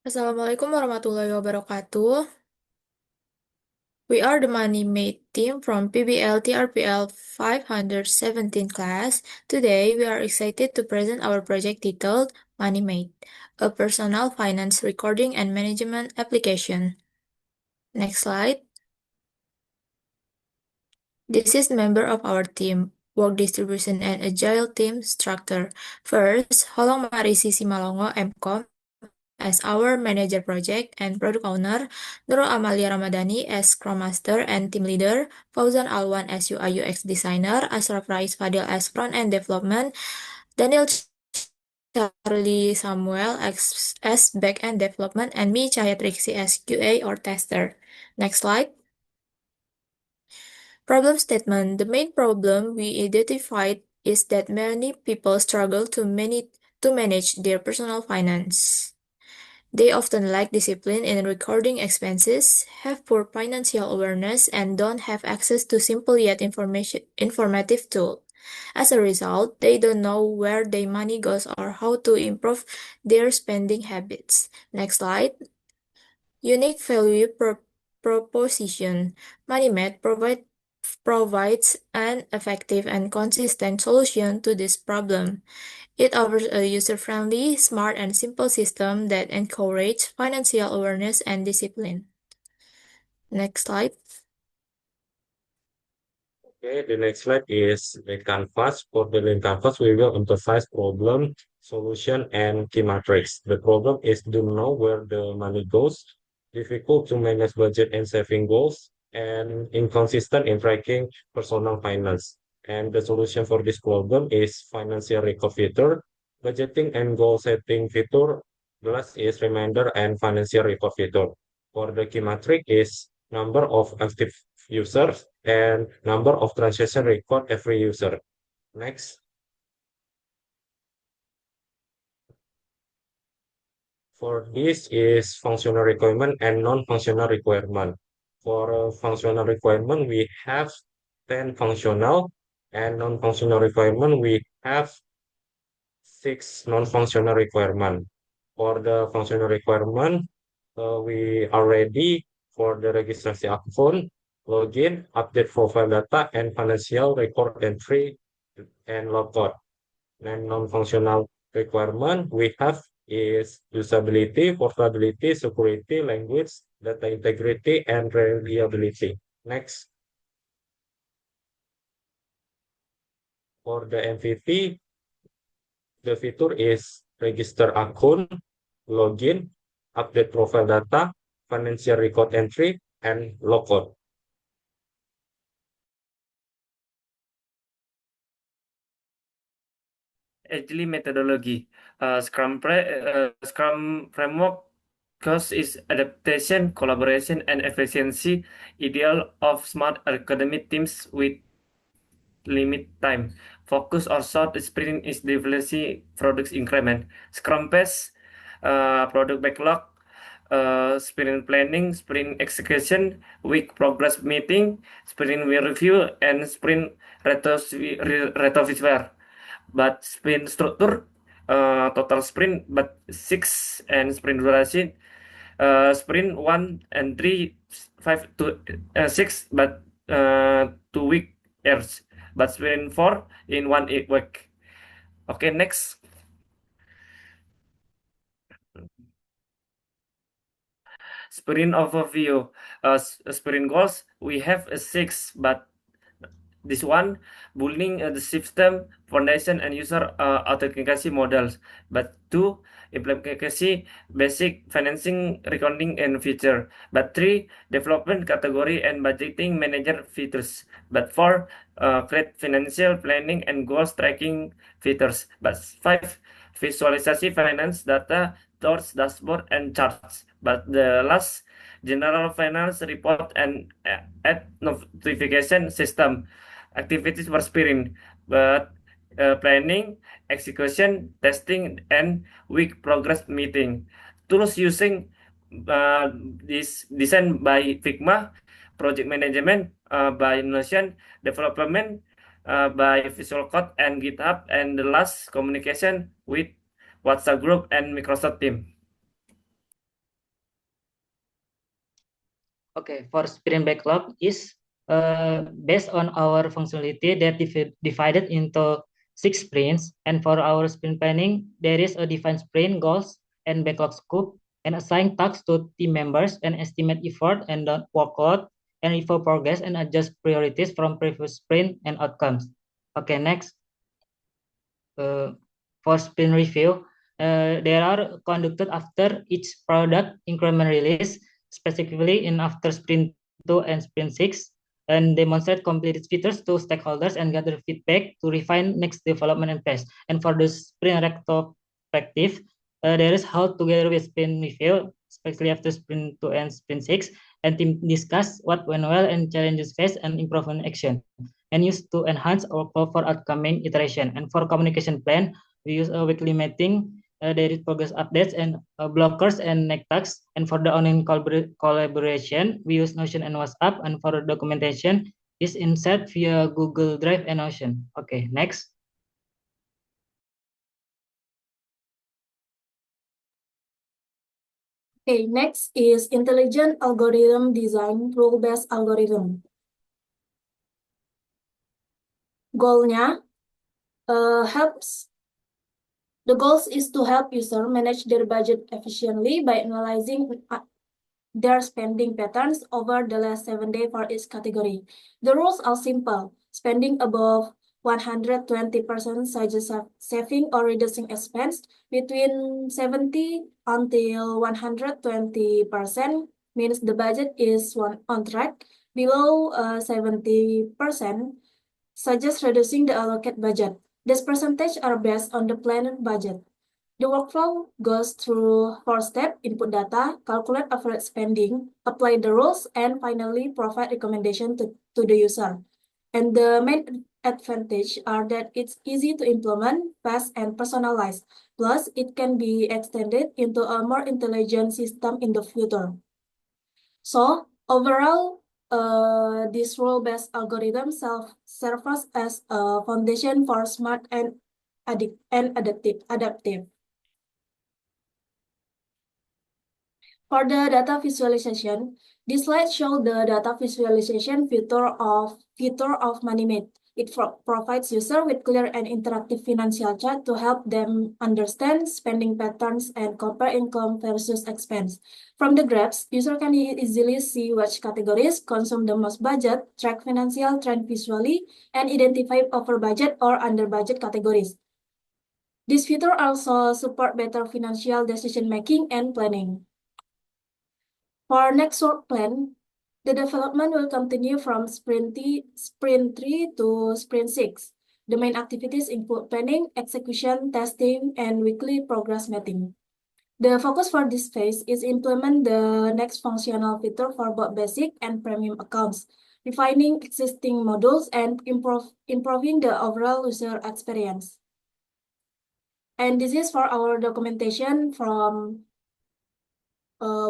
Assalamualaikum warahmatullahi wabarakatuh. We are the MoneyMate team from PBL TRPL 517 class. Today, we are excited to present our project titled MoneyMate, a personal finance recording and management application. Next slide. This is member of our team, work distribution and agile team structure. First, Holong Marisi Simalongo, MCOM, as our manager project and product owner, Nurul Amalia Ramadhani as Scrum Master and team leader, Fauzan Alwan as UI UX designer, Ashraf Rais Fadil as front end development, Daniel Charlie Samuel as back end development, and me Cahaya Triksi as QA or tester. Next slide. Problem statement. The main problem we identified is that many people struggle to manage their personal finance. They often lack discipline in recording expenses, have poor financial awareness, and don't have access to simple yet informative tools. As a result, they don't know where their money goes or how to improve their spending habits. Next slide. Unique value proposition. MoneyMed provides an effective and consistent solution to this problem. It offers a user-friendly, smart, and simple system that encourages financial awareness and discipline. Next slide. Okay, the next slide is the canvas. For the lean canvas, we will emphasize problem, solution, and key matrix. The problem is to know where the money goes, difficult to manage budget and saving goals, and inconsistent in tracking personal finance. And the solution for this problem is financial record feature, budgeting and goal setting feature, plus is reminder and financial record feature. For the key matrix is number of active users and number of transaction record every user. Next, for this is functional requirement and non-functional requirement. For functional requirement, we have 10 functional and non-functional requirement, we have 6 non-functional requirement. For the functional requirement, we are ready for the registration account, login, update profile data, and financial record entry and logout. And non-functional requirement we have is usability, portability, security, language, data integrity, and reliability. Next, for the MVP, the feature is register account, login, update profile data, financial record entry, and logout. Agile methodology. Scrum framework cause is adaptation, collaboration, and efficiency, ideal of smart academic teams with limit time. Focus or short sprint is developing products increment. Scrum pace, product backlog, sprint planning, sprint execution, week progress meeting, sprint review, and sprint retrospective. But sprint structure, total sprint but 6 and sprint duration, sprint 1 and 3 5 to 6 but 2 week years, but sprint 4 in 1 week. Okay, next. Sprint overview. Sprint goals, we have a 6, but this one building the system foundation and user authentication models, but 2 implementation basic financing recording and feature, but 3 development category and budgeting manager features, but 4 create financial planning and goals tracking features, but 5 visualisasi finance data towards dashboard and charts, but the last general finance report and ad notification system. Activities per sprint, but planning, execution, testing, and week progress meeting. Tools using this design by Figma, project management by Notion, development by Visual Code and GitHub, and the last communication with WhatsApp group and Microsoft Team. Okay, for sprint backlog is based on our functionality that divided into 6 sprints. And for our sprint planning, there is a defined sprint goals and backlog scope and assign tasks to team members and estimate effort and workload and review progress and adjust priorities from previous sprint and outcomes. Okay, next. uh, for sprint review, they are conducted after each product increment release, specifically in after sprint 2 and sprint 6, and demonstrate completed features to stakeholders and gather feedback to refine next development and phase. And for the sprint retrospective, there is held together with sprint review, especially after sprint 2 and sprint 6, and team discuss what went well and challenges faced and improvement action and used to enhance our call for upcoming iteration. And for communication plan, we use a weekly meeting, daily progress updates, and blockers and next tasks. And for the online collaboration, we use Notion and WhatsApp. And for the documentation, is insert via Google Drive and Notion. Okay, next. Okay, next is intelligent algorithm design, rule-based algorithm. Goalnya helps. The goals is to help user manage their budget efficiently by analyzing their spending patterns over the last 7 days for each category. The rules are simple. Spending above 120% suggests saving or reducing expense. Between 70 until 120% means the budget is on track. Below 70% suggests reducing the allocated budget. These percentages are based on the planned budget. The workflow goes through 4 steps: input data, calculate average spending, apply the rules, and finally provide recommendation to the user. And the main advantage are that it's easy to implement, fast, and personalized. Plus, it can be extended into a more intelligent system in the future. So, overall, this rule-based algorithm serves as a foundation for smart and adaptive. For the data visualization, this slide shows the data visualization feature of MoneyMate. It provides user with clear and interactive financial chart to help them understand spending patterns and compare income versus expense. From the graphs, user can easily see which categories consume the most budget, track financial trend visually, and identify over budget or under budget categories. This feature also support better financial decision making and planning. For next work plan, the development will continue from sprint 3 to sprint 6. The main activities include planning, execution, testing, and weekly progress meeting. The focus for this phase is implement the next functional feature for both basic and premium accounts, refining existing modules and improving the overall user experience. And this is for our documentation from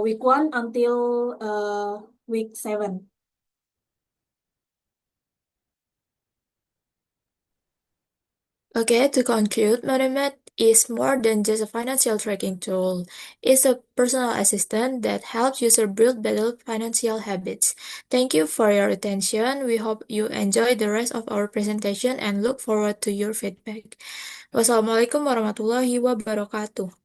week 1 until week 7. Okay, to conclude, MoneyMate is more than just a financial tracking tool. It's a personal assistant that helps users build better financial habits. Thank you for your attention. We hope you enjoy the rest of our presentation and look forward to your feedback. Wassalamualaikum warahmatullahi wabarakatuh.